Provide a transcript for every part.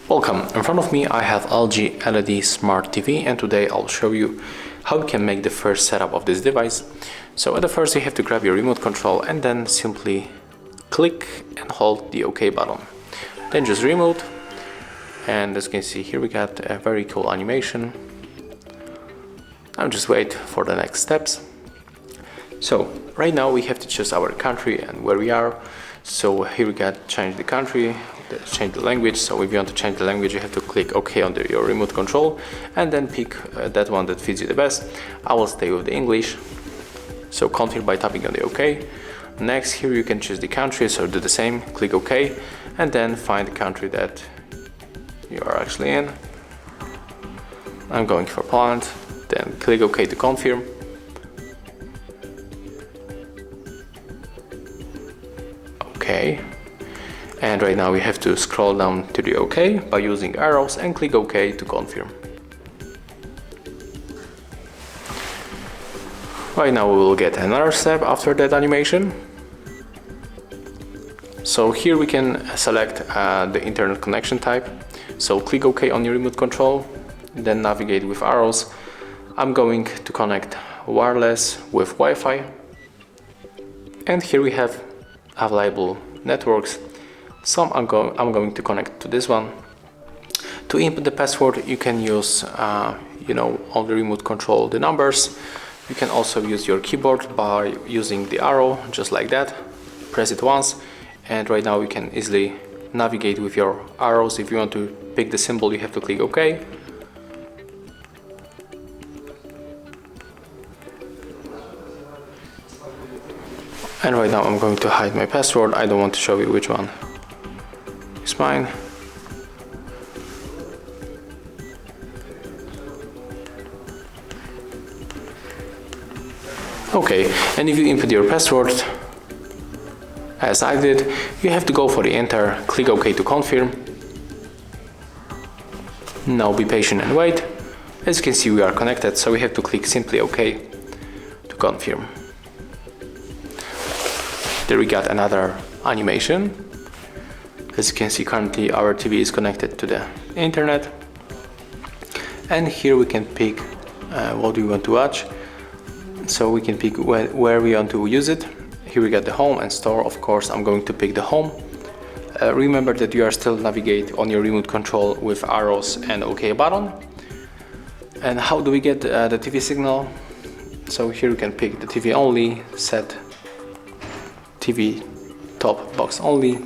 Welcome, in front of me I have LG LED Smart TV, and today I'll show you how you can make the first setup of this device. So at the first you have to grab your remote control and then simply click and hold the OK button. Then just remote, and as you can see here we got a very cool animation. I'll just wait for the next steps. So right now we have to choose our country and where we are. So here we got change the country, change the language. So if you want to change the language, you have to click OK on your remote control and then pick that one that fits you the best. I will stay with the English. So confirm by tapping on the OK. Next, here you can choose the country, so do the same, click OK, and then find the country that you are actually in. I'm going for Poland, then click OK to confirm. OK. And right now we have to scroll down to the OK by using arrows and click OK to confirm. Right now we will get another step after that animation. So here we can select the internet connection type. So click OK on your remote control, then navigate with arrows. I'm going to connect wireless with Wi-Fi. And here we have available networks. So I'm going to connect to this one. To input the password, you can use, on the remote control, the numbers. You can also use your keyboard by using the arrow, just like that. Press it once, and right now you can easily navigate with your arrows. If you want to pick the symbol, you have to click OK. And right now I'm going to hide my password. I don't want to show you which one is mine. Okay, and if you input your password, as I did, you have to go for the enter, click OK to confirm. Now be patient and wait. As you can see, we are connected, so we have to click simply OK to confirm. There we got another animation. As you can see, currently our TV is connected to the internet. And here we can pick what we want to watch. So we can pick where we want to use it. Here we got the home and store. Of course, I'm going to pick the home. Remember that you are still navigate on your remote control with arrows and OK button. And how do we get the TV signal? So here we can pick the TV only, set TV top box only,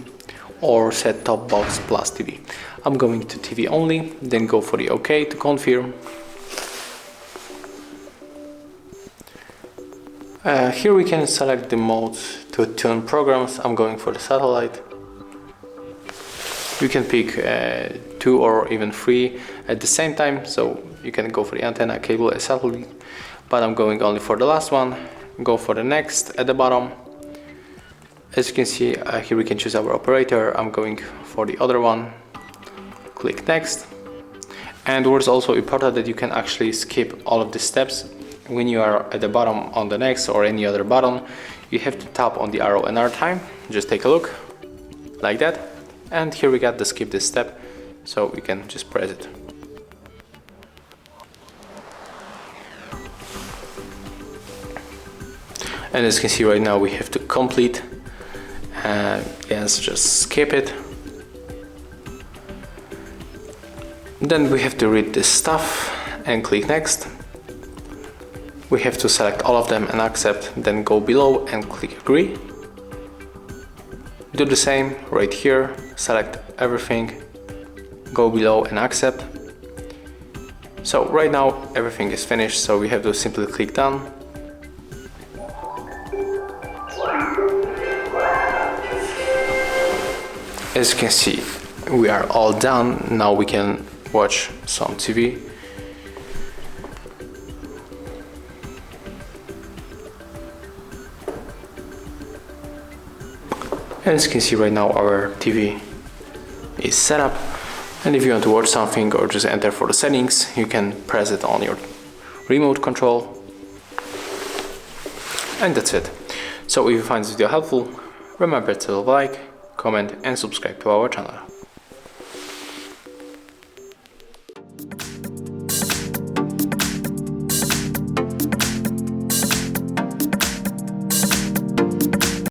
or set top box plus TV. I'm going to TV only, then go for the OK to confirm. Here we can select the modes to tune programs. I'm going for the satellite. You can pick 2 or even 3 at the same time, so you can go for the antenna, cable, and satellite, but I'm going only for the last one. Go for the next at the bottom. As you can see, here we can choose our operator. I'm going for the other one. Click next. And what's also important that you can actually skip all of the steps. When you are at the bottom on the next or any other button, you have to tap on the arrow another time. Just take a look, like that. And here we got the skip this step, so we can just press it. And as you can see right now, we have to complete. Yes, just skip it. Then we have to read this stuff and click next. We have to select all of them and accept, then go below and click agree. Do the same right here, select everything, go below and accept. So right now everything is finished, so we have to simply click done. As you can see, we are all done. Now we can watch some TV. As you can see right now, our TV is set up, and if you want to watch something or just enter for the settings, you can press it on your remote control, and that's it. So if you find this video helpful, remember to like, comment and subscribe to our channel.